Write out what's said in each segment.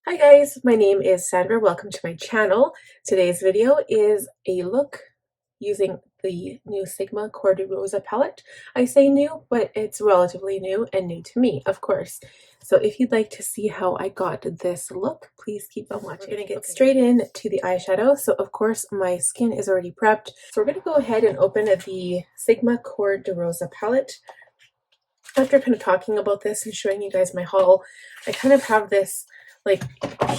Hi guys, my name is Sandra. Welcome to my channel. Today's video is a look using the new Sigma Cor De Rosa palette. I say new, but it's relatively new and new to me, of course. So if you'd like to see how I got this look, please keep on watching. We're going to get straight in to the eyeshadow. So of course my skin is already prepped. So we're going to go ahead and open the Sigma Cor De Rosa palette. After kind of talking about this and showing you guys my haul, I kind of have this like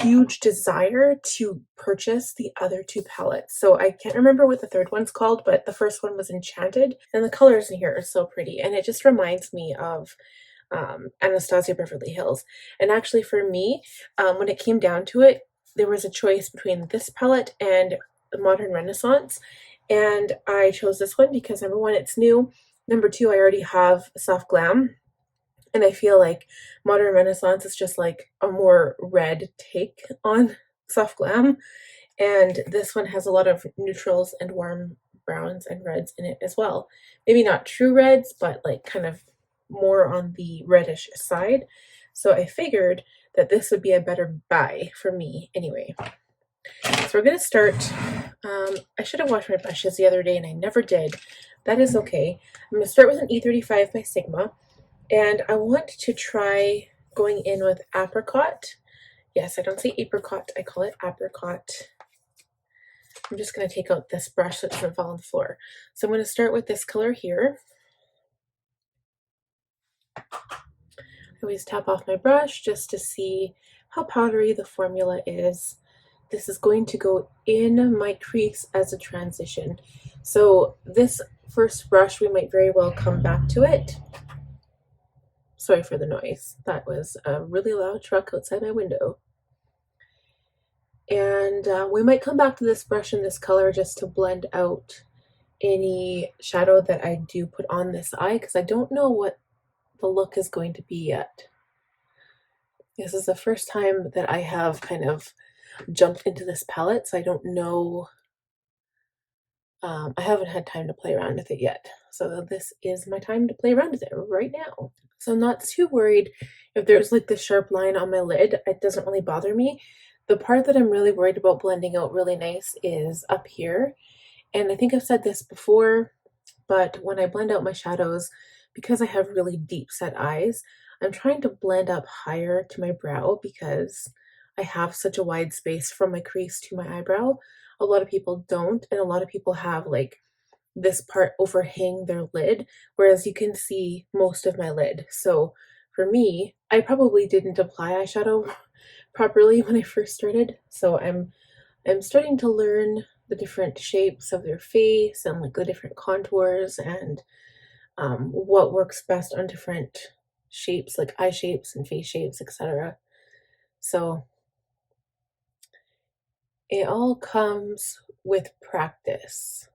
huge desire to purchase the other two palettes. So I can't remember what the third one's called, but the first one was Enchanted, and the colors in here are so pretty, and it just reminds me of Anastasia Beverly Hills. And actually for me, when it came down to it, there was a choice between this palette and the Modern Renaissance, and I chose this one because number one, it's new. Number two, I already have Soft Glam, and I feel like Modern Renaissance is just like a more red take on Soft Glam, and this one has a lot of neutrals and warm browns and reds in it as well. Maybe not true reds, but like kind of more on the reddish side. So I figured that this would be a better buy for me anyway. So we're going to start. I should have washed my brushes the other day and I never did. That is okay. I'm going to start with an E35 by Sigma, and I want to try going in with Apricot. Yes, I don't say apricot, I call it apricot. I'm just going to take out this brush so it doesn't fall on the floor. So I'm going to start with this color here. I always tap off my brush just to see how powdery the formula is. This is going to go in my crease as a transition. So this first brush, we might very well come back to it. Sorry for the noise. That was a really loud truck outside my window. And we might come back to this brush in this color just to blend out any shadow that I do put on this eye, because I don't know what the look is going to be yet. This is the first time that I have kind of jumped into this palette, so I don't know. I haven't had time to play around with it yet. So this is my time to play around with it right now. So I'm not too worried if there's like this sharp line on my lid. It doesn't really bother me. The part that I'm really worried about blending out really nice is up here. And I think I've said this before, but when I blend out my shadows, because I have really deep set eyes, I'm trying to blend up higher to my brow because I have such a wide space from my crease to my eyebrow. A lot of people don't, and a lot of people have like this part overhang their lid, whereas you can see most of my lid. So for me, I probably didn't apply eyeshadow properly when I first started. So I'm starting to learn the different shapes of their face and like the different contours and what works best on different shapes, like eye shapes and face shapes, etc. So it all comes with practice.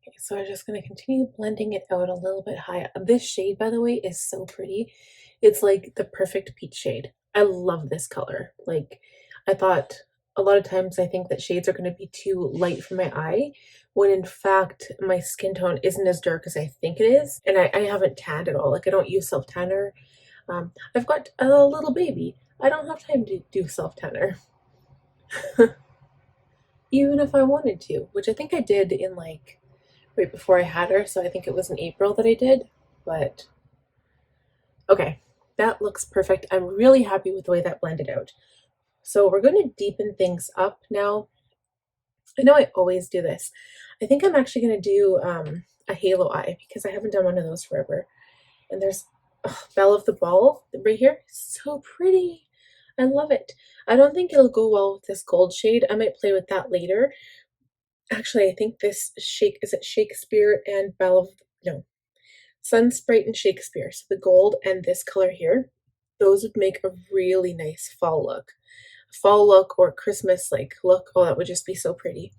Okay, so I'm just going to continue blending it out a little bit high. This shade, by the way, is so pretty. It's like the perfect peach shade. I love this color. Like, I thought a lot of times I think that shades are going to be too light for my eye, when in fact my skin tone isn't as dark as I think it is. And I haven't tanned at all. Like, I don't use self-tanner. I've got a little baby. I don't have time to do self-tanner. Even if I wanted to, which I think I did in like right before I had her, so I think it was in April that I did, but okay, that looks perfect. I'm really happy with the way that blended out. So we're going to deepen things up now. I know I always do this. I think I'm actually going to do a halo eye because I haven't done one of those forever. And there's Belle of the Ball right here. So pretty. I love it. I don't think it'll go well with this gold shade. I might play with that later. Actually, I think this is it Shakespeare and Belle of, no, Sun Sprite and Shakespeare. So the gold and this color here, those would make a really nice fall look. Fall look or Christmas like look. Oh, that would just be so pretty.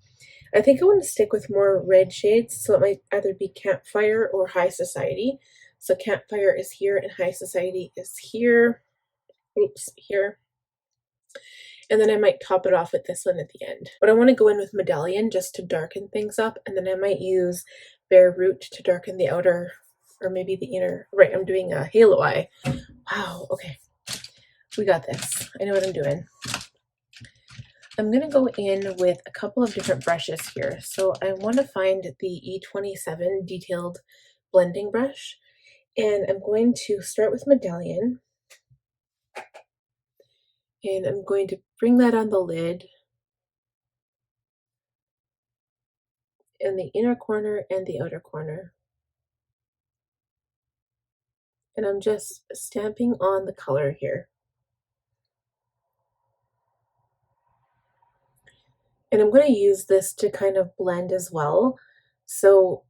I think I want to stick with more red shades, so it might either be Campfire or High Society. So Campfire is here and High Society is here. Oops, here. And then I might top it off with this one at the end. But I want to go in with Medallion just to darken things up, and then I might use Bare Root to darken the outer, or maybe the inner. Right, I'm doing a halo eye. Wow, okay. We got this. I know what I'm doing. I'm going to go in with a couple of different brushes here. So I want to find the E27 detailed blending brush, and I'm going to start with Medallion, and I'm going to bring that on the lid in the inner corner and the outer corner. And I'm just stamping on the color here. And I'm going to use this to kind of blend as well. So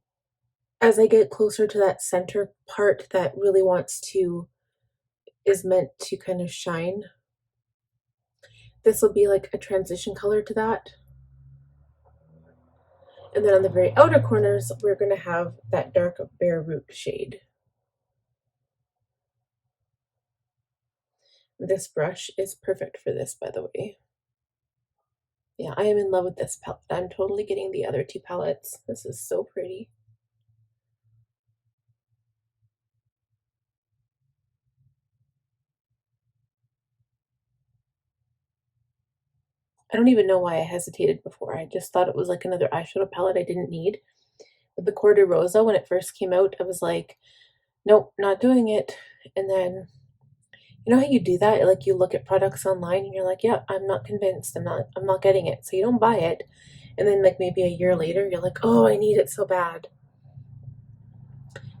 as I get closer to that center part that really is meant to kind of shine, this will be like a transition color to that. And then on the very outer corners, we're going to have that dark bare root shade. This brush is perfect for this, by the way. Yeah, I am in love with this palette. I'm totally getting the other two palettes. This is so pretty. I don't even know why I hesitated before. I just thought it was like another eyeshadow palette I didn't need. With the Cor De Rosa, when it first came out, I was like, nope, not doing it. And then, you know how you do that? Like you look at products online and you're like, yeah, I'm not convinced. I'm not getting it. So you don't buy it. And then like maybe a year later, you're like, oh, I need it so bad.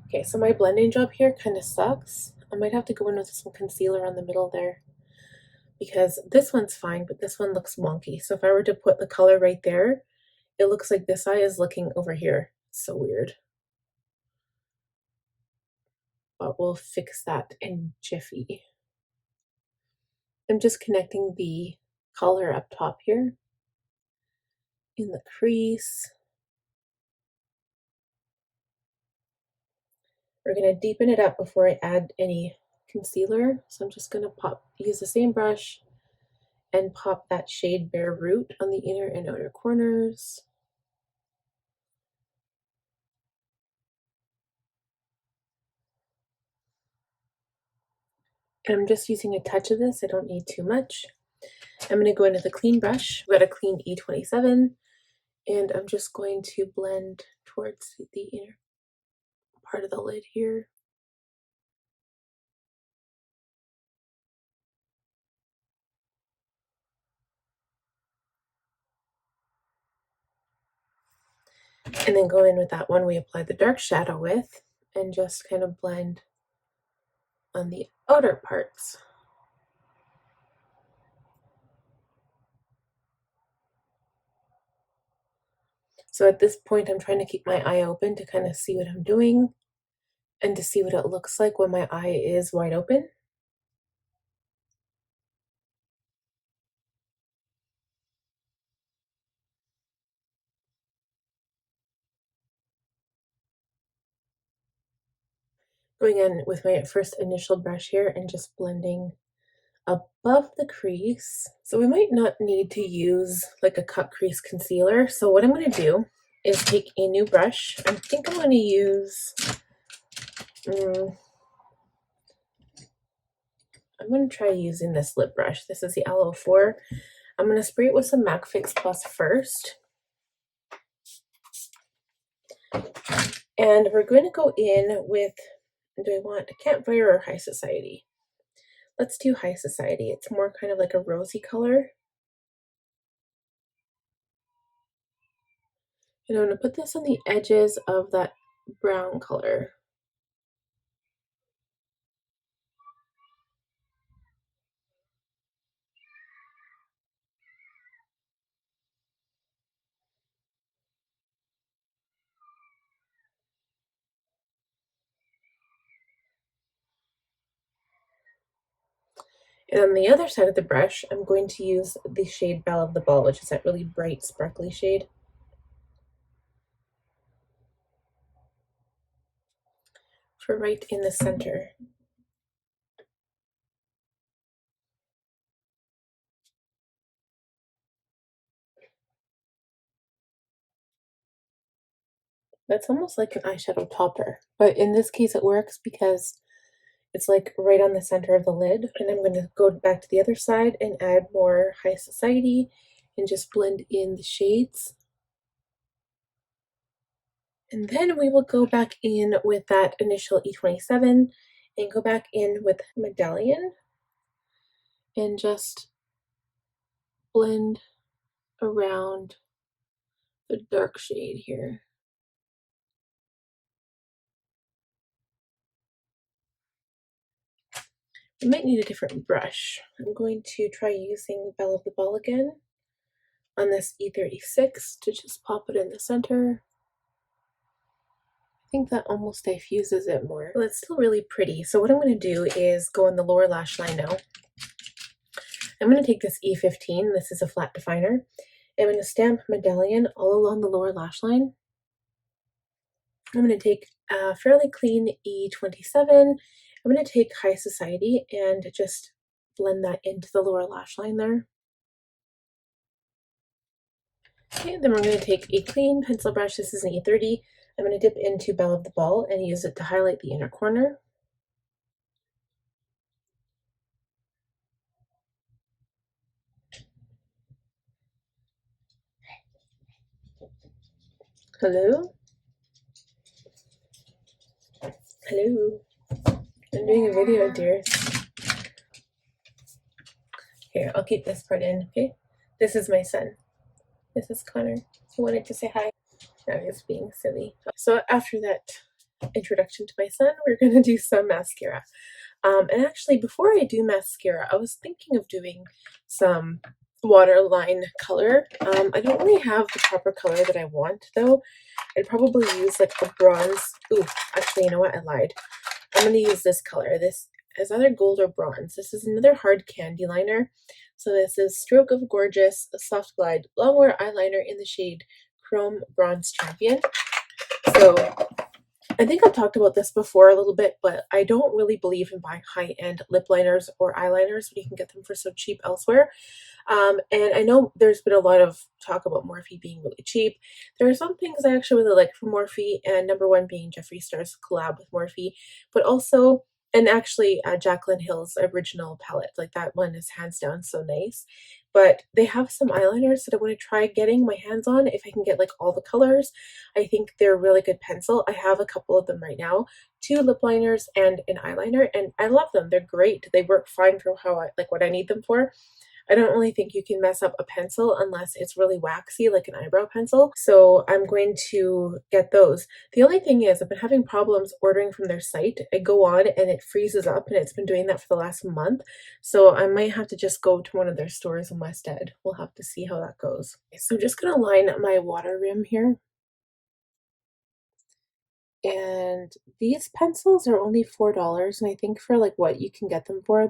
Okay, so my blending job here kind of sucks. I might have to go in with some concealer on the middle there, because this one's fine, but this one looks wonky. So if I were to put the color right there, it looks like this eye is looking over here. It's so weird. But we'll fix that in jiffy. I'm just connecting the color up top here in the crease. We're going to deepen it up before I add any concealer. So I'm just going to use the same brush and pop that shade Bare Root on the inner and outer corners. And I'm just using a touch of this. I don't need too much. I'm going to go into the clean brush. We've got a clean E27, and I'm just going to blend towards the inner part of the lid here. And then go in with that one we applied the dark shadow with, and just kind of blend on the outer parts. So at this point, I'm trying to keep my eye open to kind of see what I'm doing and to see what it looks like when my eye is wide open. Going in with my first initial brush here and just blending above the crease. So we might not need to use like a cut crease concealer. So what I'm going to do is take a new brush. I think I'm going to use, I'm going to try using this lip brush. This is the Aloe 4. I'm going to spray it with some MAC Fix Plus first. And we're going to go in with, do I want Campfire or High Society? Let's do High Society. It's more kind of like a rosy color. And I'm going to put this on the edges of that brown color. And on the other side of the brush, I'm going to use the shade Belle of the Ball, which is that really bright, sparkly shade. For right in the center. That's almost like an eyeshadow topper, but in this case it works because It's like right on the center of the lid. And I'm going to go back to the other side and add more High Society and just blend in the shades. And then we will go back in with that initial E27 and go back in with Medallion and just blend around the dark shade here. I might need a different brush. I'm going to try using Belle of the Ball again on this E36 to just pop it in the center. I think that almost diffuses it more. Well, it's still really pretty. So what I'm going to do is go in the lower lash line now. I'm going to take this E15. This is a flat definer. I'm going to stamp Medallion all along the lower lash line. I'm going to take a fairly clean E27. I'm going to take High Society and just blend that into the lower lash line there. Okay, then we're going to take a clean pencil brush. This is an E30. I'm going to dip into Belle of the Ball and use it to highlight the inner corner. Hello? Hello? I'm doing a video, dear. Here, I'll keep this part in, okay? This is my son. This is Connor. He wanted to say hi. Now he's being silly. So after that introduction to my son, we're going to do some mascara. And actually, before I do mascara, I was thinking of doing some waterline color. I don't really have the proper color that I want, though. I'd probably use like a bronze. Ooh, actually, you know what? I lied. I'm going to use this color. This is either gold or bronze. This is another hard candy liner. So this is Stroke of Gorgeous Soft Glide Longwear Eyeliner in the shade Chrome Bronze Champion. So I think I've talked about this before a little bit, but I don't really believe in buying high-end lip liners or eyeliners when you can get them for so cheap elsewhere. And I know there's been a lot of talk about Morphe being really cheap. There are some things I actually really like from Morphe, and number one being Jeffree Star's collab with Morphe, but also, and actually Jaclyn Hill's original palette, like that one is hands down so nice. But they have some eyeliners that I want to try getting my hands on if I can get like all the colors. I think they're a really good pencil. I have a couple of them right now, 2 lip liners and an eyeliner, and I love them. They're great. They work fine for how I like what I need them for. I don't really think you can mess up a pencil unless it's really waxy, like an eyebrow pencil. So I'm going to get those. The only thing is I've been having problems ordering from their site. I go on and it freezes up, and it's been doing that for the last month. So I might have to just go to one of their stores in West Ed. We'll have to see how that goes. So I'm just going to line my water rim here. And these pencils are only $4, and I think for like what you can get them for,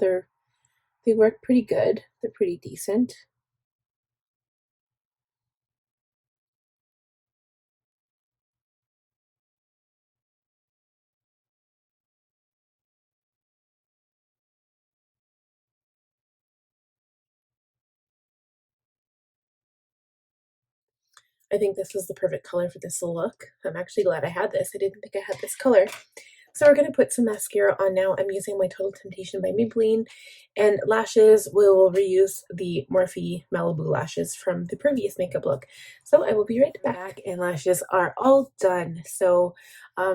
they work pretty good. They're pretty decent. I think this was the perfect color for this look. I'm actually glad I had this. I didn't think I had this color. So we're going to put some mascara on now. I'm using my Total Temptation by Maybelline, and lashes, we'll reuse the Morphe Malibu lashes from the previous makeup look. So I will be right back, and lashes are all done. So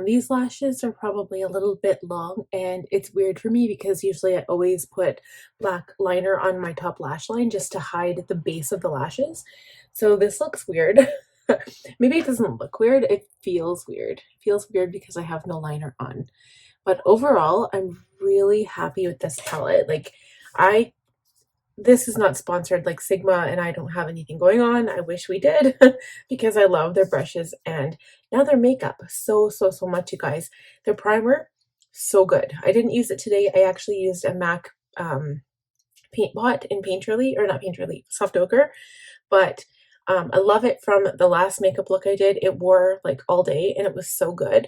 these lashes are probably a little bit long, and it's weird for me because usually I always put black liner on my top lash line just to hide the base of the lashes. So this looks weird. Maybe it doesn't look weird, it feels weird. It feels weird because I have no liner on. But overall, I'm really happy with this palette. Like, this is not sponsored, like Sigma and I don't have anything going on. I wish we did because I love their brushes, and now their makeup so much, you guys. Their primer, so good. I didn't use it today. I actually used a MAC paint pot in Painterly, or not Painterly, Soft Ochre, but I love it from the last makeup look I did. It wore like all day and it was so good.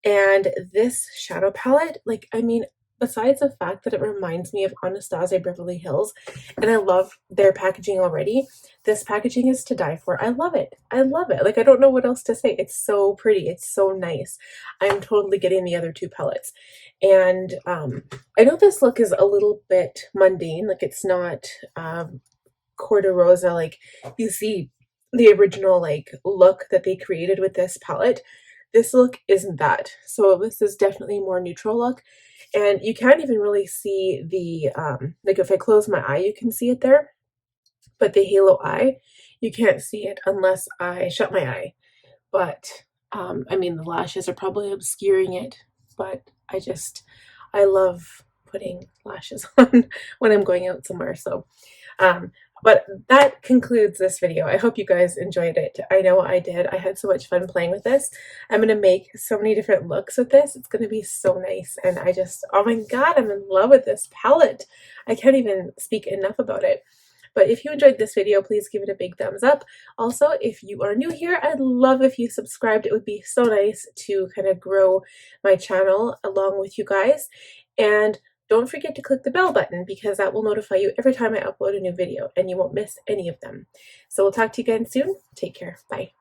And this shadow palette, like, I mean, besides the fact that it reminds me of Anastasia Beverly Hills, and I love their packaging already, this packaging is to die for. I love it. I love it. Like, I don't know what else to say. It's so pretty. It's so nice. I'm totally getting the other two palettes. And I know this look is a little bit mundane. Like, it's not Cor De Rosa, like you see the original like look that they created with this palette. This look isn't that. So this is definitely more neutral look. And you can't even really see the, like if I close my eye, you can see it there. But the halo eye, you can't see it unless I shut my eye. But, I mean, the lashes are probably obscuring it. But I love putting lashes on when I'm going out somewhere. So, but that concludes this video. I hope you guys enjoyed it. I know I did. I had so much fun playing with this. I'm going to make so many different looks with this. It's going to be so nice. And oh my God, I'm in love with this palette. I can't even speak enough about it. But if you enjoyed this video, please give it a big thumbs up. Also, if you are new here, I'd love if you subscribed. It would be so nice to kind of grow my channel along with you guys. And don't forget to click the bell button because that will notify you every time I upload a new video and you won't miss any of them. So we'll talk to you again soon. Take care. Bye.